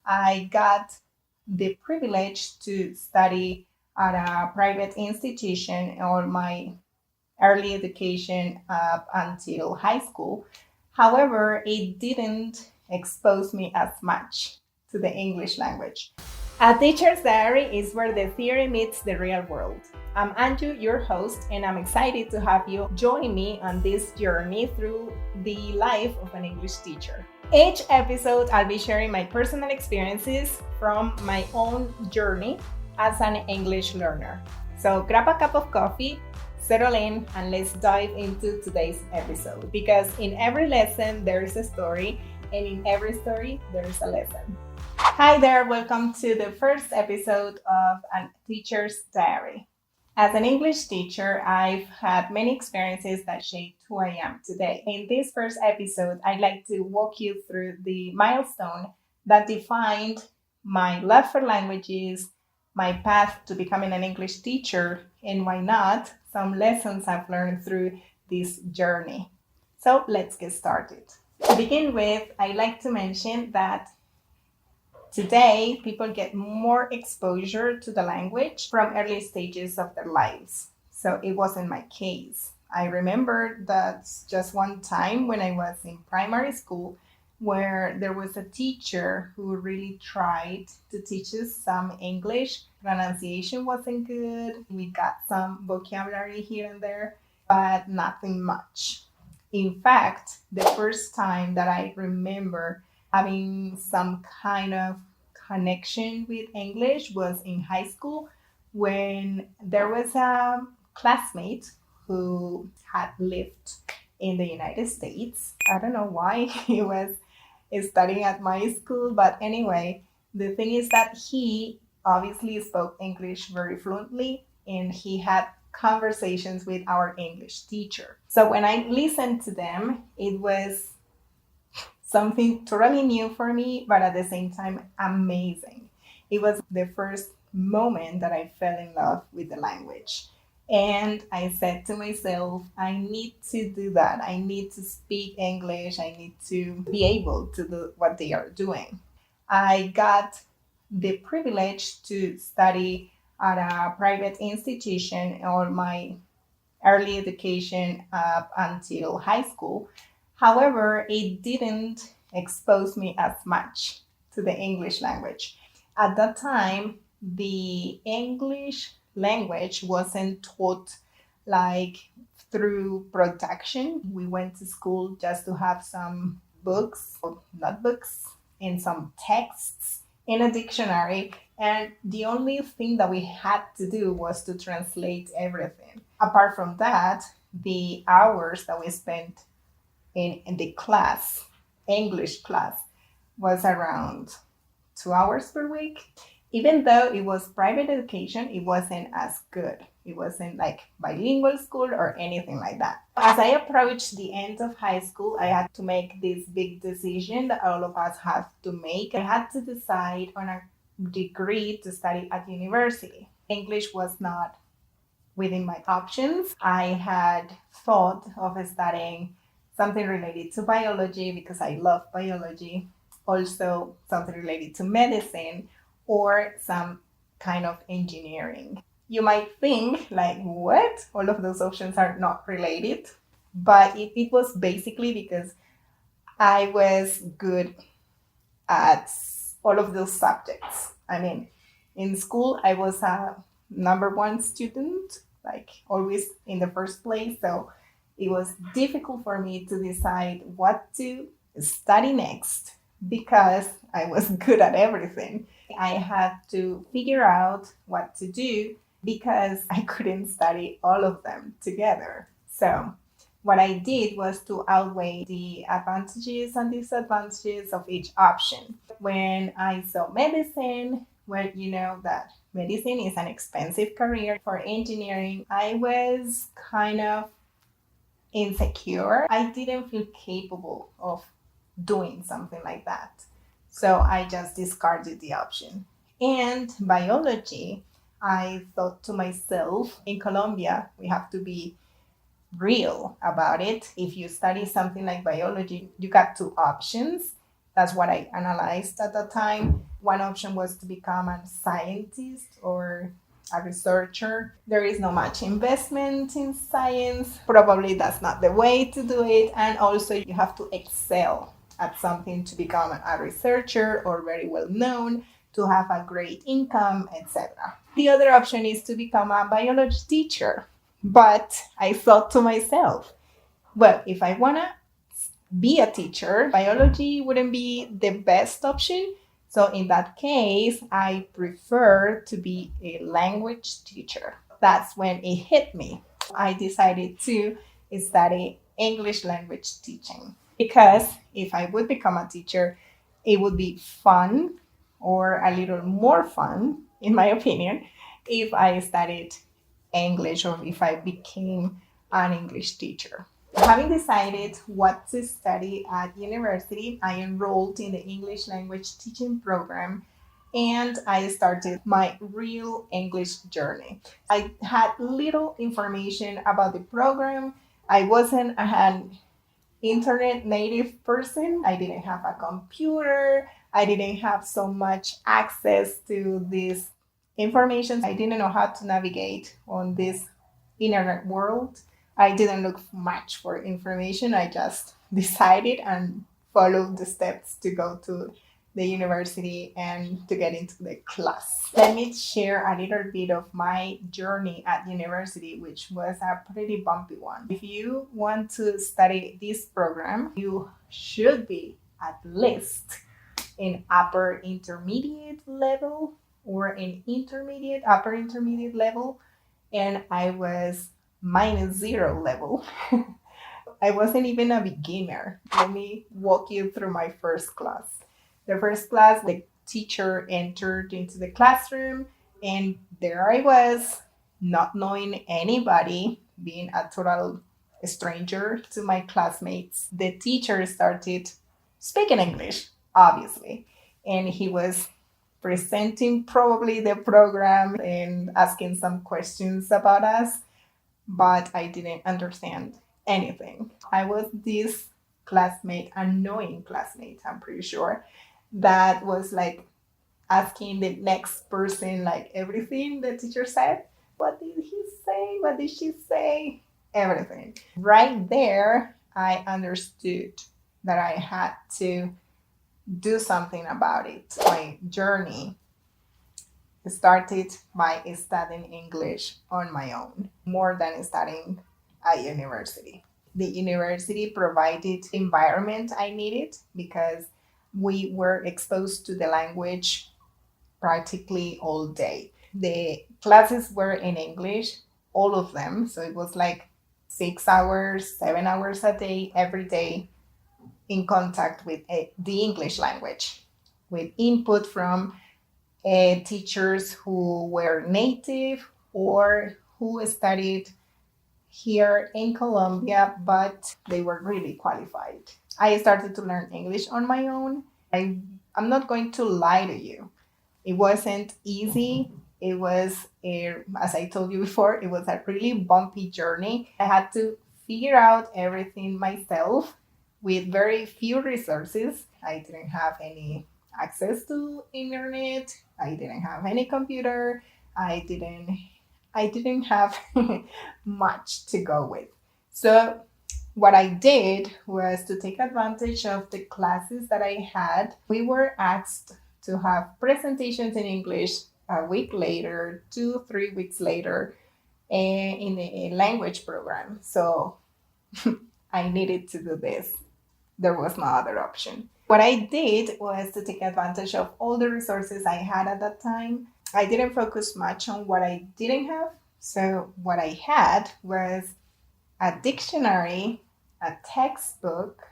I got the privilege to study at a private institution all my early education up until high school. However, it didn't expose me as much to the English language. A Teacher's Diary is where the theory meets the real world. I'm Anju, your host, and I'm excited to have you join me on this journey through the life of an English teacher. Each episode, I'll be sharing my personal experiences from my own journey as an English learner. So grab a cup of coffee, settle in, and let's dive into today's episode. Because in every lesson, there's a story, and in every story, there's a lesson. Hi there, welcome to the first episode of A Teacher's Diary. As an English teacher, I've had many experiences that shaped who I am today. In this first episode, I'd like to walk you through the milestone that defined my love for languages, my path to becoming an English teacher, and why not, some lessons I've learned through this journey. So let's get started. To begin with, I'd like to mention that today, people get more exposure to the language from early stages of their lives. So it wasn't my case. I remember that just one time when I was in primary school where there was a teacher who really tried to teach us some English. Pronunciation wasn't good. We got some vocabulary here and there, but nothing much. In fact, the first time that I remember having some kind of connection with English was in high school when there was a classmate who had lived in the United States. I don't know why he was studying at my school, but anyway, the thing is that he obviously spoke English very fluently and he had conversations with our English teacher. So when I listened to them, it was something totally new for me, but at the same time, amazing. It was the first moment that I fell in love with the language. And I said to myself, I need to do that. I need to speak English. I need to be able to do what they are doing. I got the privilege to study at a private institution all my early education up until high school. However, it didn't expose me as much to the English language. At that time, the English language wasn't taught like through production. We went to school just to have some books, or not books, and some texts in a dictionary. And the only thing that we had to do was to translate everything. Apart from that, the hours that we spent in the class, English class, was around 2 hours per week. Even though it was private education, it wasn't as good. It wasn't like bilingual school or anything like that. As I approached the end of high school, I had to make this big decision that all of us have to make. I had to decide on a degree to study at university. English was not within my options. I had thought of studying something related to biology because I love biology, also something related to medicine or some kind of engineering. You might think, like, what? All of those options are not related. But it was basically because I was good at all of those subjects. I mean, in school, I was a number one student, like always in the first place. So it was difficult for me to decide what to study next because I was good at everything. I had to figure out what to do because I couldn't study all of them together. So what I did was to outweigh the advantages and disadvantages of each option. When I saw medicine, where you know that medicine is an expensive career for engineering, I was kind of insecure. I didn't feel capable of doing something like that. So I just discarded the option. And biology, I thought to myself, in Colombia, we have to be real about it. If you study something like biology, you got two options. That's what I analyzed at the time. One option was to become a scientist or a researcher. There is no much investment in science. Probably that's not the way to do it. And also, you have to excel at something to become a researcher or very well known, to have a great income, etc. The other option is to become a biology teacher. But I thought to myself, well, if I want to be a teacher, biology wouldn't be the best option. So in that case, I prefer to be a language teacher. That's when it hit me. I decided to study English language teaching because if I would become a teacher, it would be fun or a little more fun, in my opinion, if I studied English or if I became an English teacher. Having decided what to study at university, I enrolled in the English language teaching program and I started my real English journey. I had little information about the program. I wasn't an internet native person. I didn't have a computer. I didn't have so much access to this information. I didn't know how to navigate on this internet world. I didn't look much for information. I just decided and followed the steps to go to the university and to get into the class. Let me share a little bit of my journey at university, which was a pretty bumpy one. If you want to study this program, you should be at least in upper intermediate level or in intermediate, upper intermediate level. And I was -0 level. I wasn't even a beginner. Let me walk you through my first class. The first class, the teacher entered into the classroom, and there I was, not knowing anybody, being a total stranger to my classmates. The teacher started speaking English, obviously, and he was presenting probably the program and asking some questions about us, but I didn't understand anything. I was this classmate, annoying classmate, I'm pretty sure, that was like asking the next person like everything the teacher said. What did he say? What did she say? Everything. Right there, I understood that I had to do something about it. My journey started by studying English on my own, more than studying at university. The university provided the environment I needed because we were exposed to the language practically all day. The classes were in English, all of them. So it was like 6 hours, 7 hours a day, every day in contact with the English language, with input from teachers who were native or who studied here in Colombia, but they were really qualified. I started to learn English on my own. I'm not going to lie to you. It wasn't easy. It was, as I told you before, it was a really bumpy journey. I had to figure out everything myself with very few resources. I didn't have any access to internet. I didn't have any computer. I didn't have much to go with. So what I did was to take advantage of the classes that I had. We were asked to have presentations in English a week later, 2, 3 weeks later, in a language program. So I needed to do this. There was no other option. What I did was to take advantage of all the resources I had at that time. I didn't focus much on what I didn't have. So what I had was a dictionary, a textbook,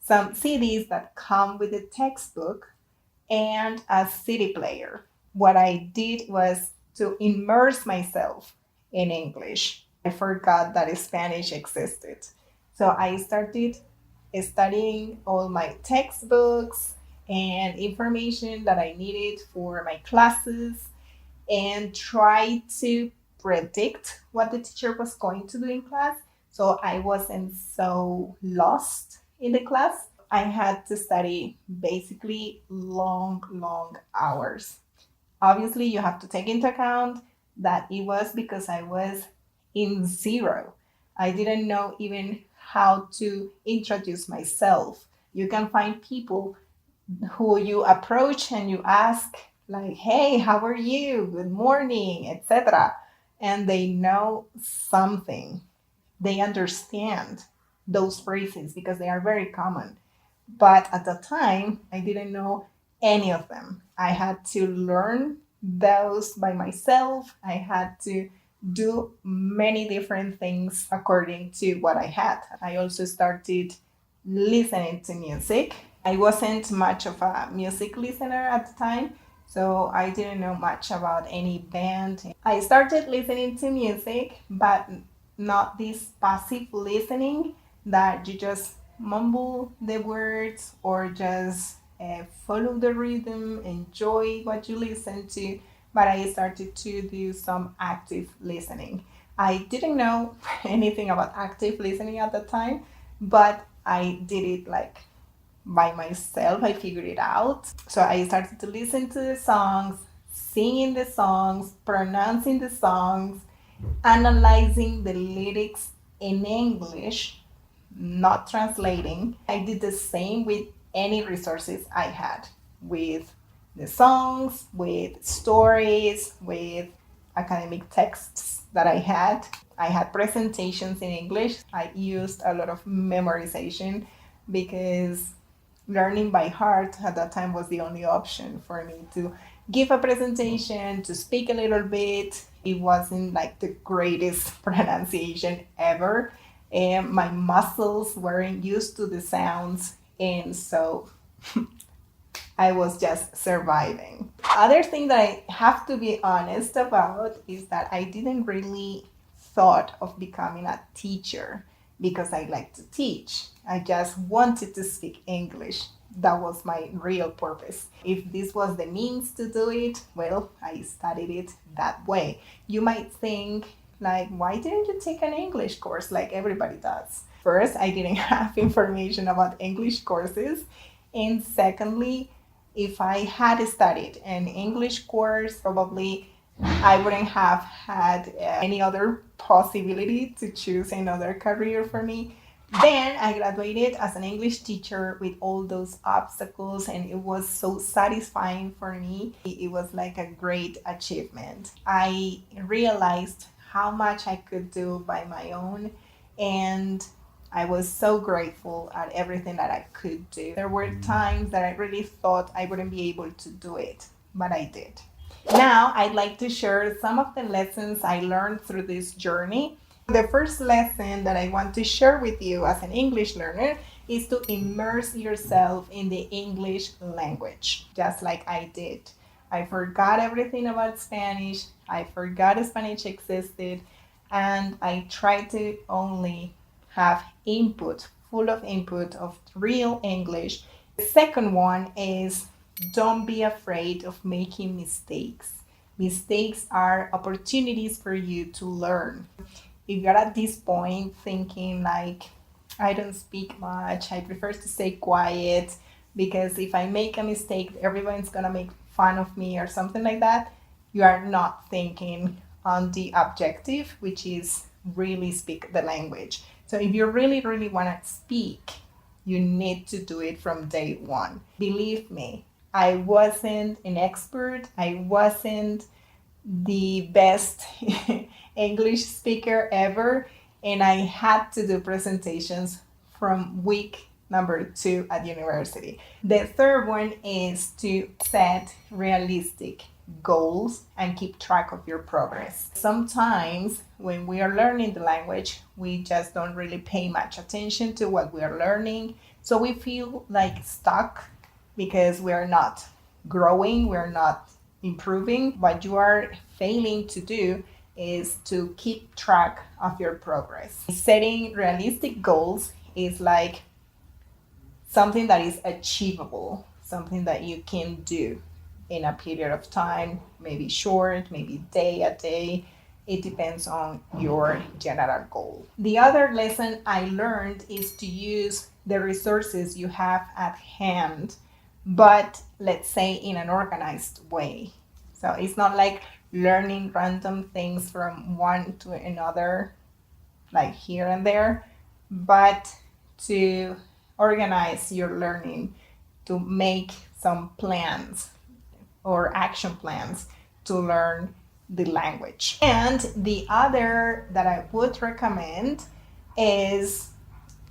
some CDs that come with the textbook, and a CD player. What I did was to immerse myself in English. I forgot that Spanish existed. So I started studying all my textbooks and information that I needed for my classes and try to predict what the teacher was going to do in class. So I wasn't so lost in the class. I had to study basically long, long hours. Obviously, you have to take into account that it was because I was in zero. I didn't know even how to introduce myself. You can find people who you approach and you ask, like, hey, how are you? Good morning, etc. And they know something. They understand those phrases because they are very common. But at the time, I didn't know any of them. I had to learn those by myself. I had to do many different things according to what I had. I also started listening to music. I wasn't much of a music listener at the time, so I didn't know much about any band. I started listening to music, but not this passive listening that you just mumble the words or just follow the rhythm, enjoy what you listen to. But I started to do some active listening. I didn't know anything about active listening at the time, but I did it like by myself. I figured it out. So I started to listen to the songs, singing the songs, pronouncing the songs, analyzing the lyrics in English, not translating. I did the same with any resources I had, with the songs, with stories, with academic texts that I had. I had presentations in English. I used a lot of memorization because learning by heart at that time was the only option for me to give a presentation, to speak a little bit. It wasn't like the greatest pronunciation ever, and my muscles weren't used to the sounds, and so I was just surviving. Other thing that I have to be honest about is that I didn't really thought of becoming a teacher because I like to teach. I just wanted to speak English. That was my real purpose. If this was the means to do it, well, I studied it that way. You might think, like, why didn't you take an English course like everybody does? First, I didn't have information about English courses. And secondly, if I had studied an English course, probably I wouldn't have had any other possibility to choose another career for me. Then I graduated as an English teacher with all those obstacles, and it was so satisfying for me. It was like a great achievement. I realized how much I could do by my own, and I was so grateful at everything that I could do. There were times that I really thought I wouldn't be able to do it, but I did. Now, I'd like to share some of the lessons I learned through this journey. The first lesson that I want to share with you as an English learner is to immerse yourself in the English language, just like I did. I forgot everything about Spanish, I forgot Spanish existed, and I tried to only have input, full of input of real English. The second one is don't be afraid of making mistakes. Mistakes are opportunities for you to learn. If you're at this point thinking like, I don't speak much, I prefer to stay quiet because if I make a mistake, everyone's gonna make fun of me or something like that, you are not thinking on the objective, which is really speak the language. So if you really, really wanna speak, you need to do it from day one. Believe me, I wasn't an expert, I wasn't the best English speaker ever, and I had to do presentations from week number 2 at university. The third one is to set realistic goals and keep track of your progress. Sometimes when we are learning the language, we just don't really pay much attention to what we are learning. So we feel like stuck because we're not growing, we're not improving. What you are failing to do is to keep track of your progress. Setting realistic goals is like something that is achievable, something that you can do in a period of time, maybe short, maybe day a day. It depends on your general goal. The other lesson I learned is to use the resources you have at hand, but let's say in an organized way. So it's not like learning random things from one to another, like here and there, but to organize your learning, to make some plans or action plans to learn the language. And the other that I would recommend is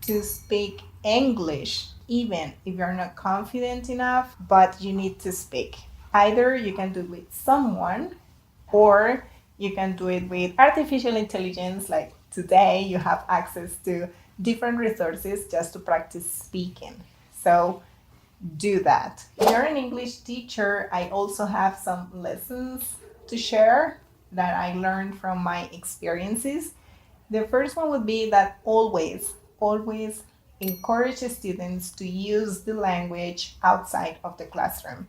to speak English, even if you're not confident enough, but you need to speak. Either you can do it with someone, or you can do it with artificial intelligence. Like today, you have access to different resources just to practice speaking. So do that. If you're an English teacher, I also have some lessons to share that I learned from my experiences. The first one would be that always encourage students to use the language outside of the classroom.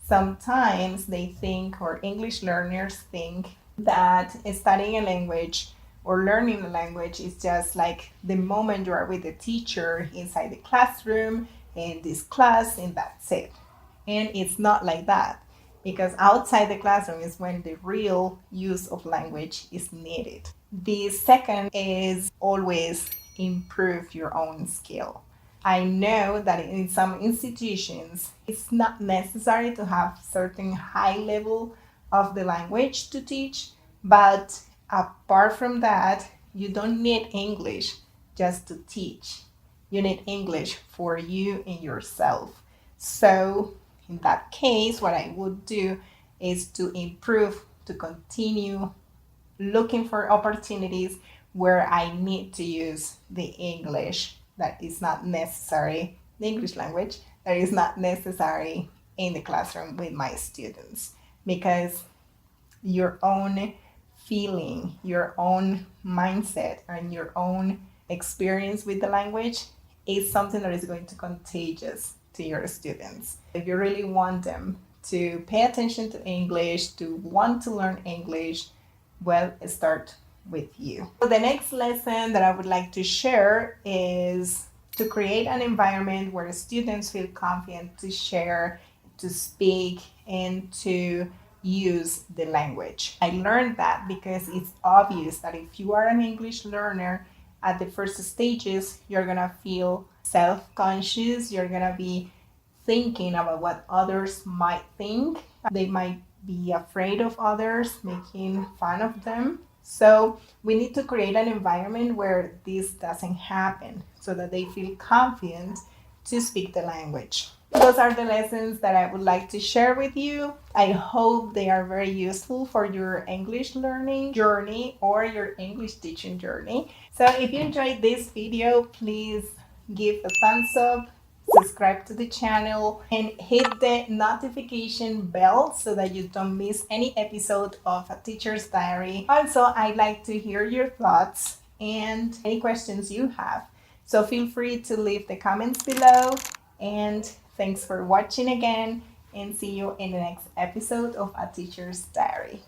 Sometimes they think, or English learners think, that studying a language or learning a language is just like the moment you are with the teacher inside the classroom, in this class, and that's it. And it's not like that, because outside the classroom is when the real use of language is needed. The second is always improve your own skill. I know that in some institutions, it's not necessary to have certain high level of the language to teach, but apart from that, you don't need English just to teach. You need English for you and yourself. So, in that case, what I would do is to improve, to continue looking for opportunities where I need to use the English that is not necessary, the English language that is not necessary in the classroom with my students. Because your own feeling, your own mindset, and your own experience with the language is something that is going to contagious to your students. If you really want them to pay attention to English, to want to learn English, well, start with you. So the next lesson that I would like to share is to create an environment where students feel confident to share, to speak, and to use the language. I learned that because it's obvious that if you are an English learner, at the first stages, you're gonna feel self-conscious, you're gonna be thinking about what others might think. They might be afraid of others, making fun of them. So we need to create an environment where this doesn't happen so that they feel confident to speak the language. Those are the lessons that I would like to share with you. I hope they are very useful for your English learning journey or your English teaching journey. So if you enjoyed this video, please give a thumbs up, subscribe to the channel, and hit the notification bell so that you don't miss any episode of A Teacher's Diary. Also, I'd like to hear your thoughts and any questions you have. So feel free to leave the comments below. And thanks for watching again, and see you in the next episode of A Teacher's Diary.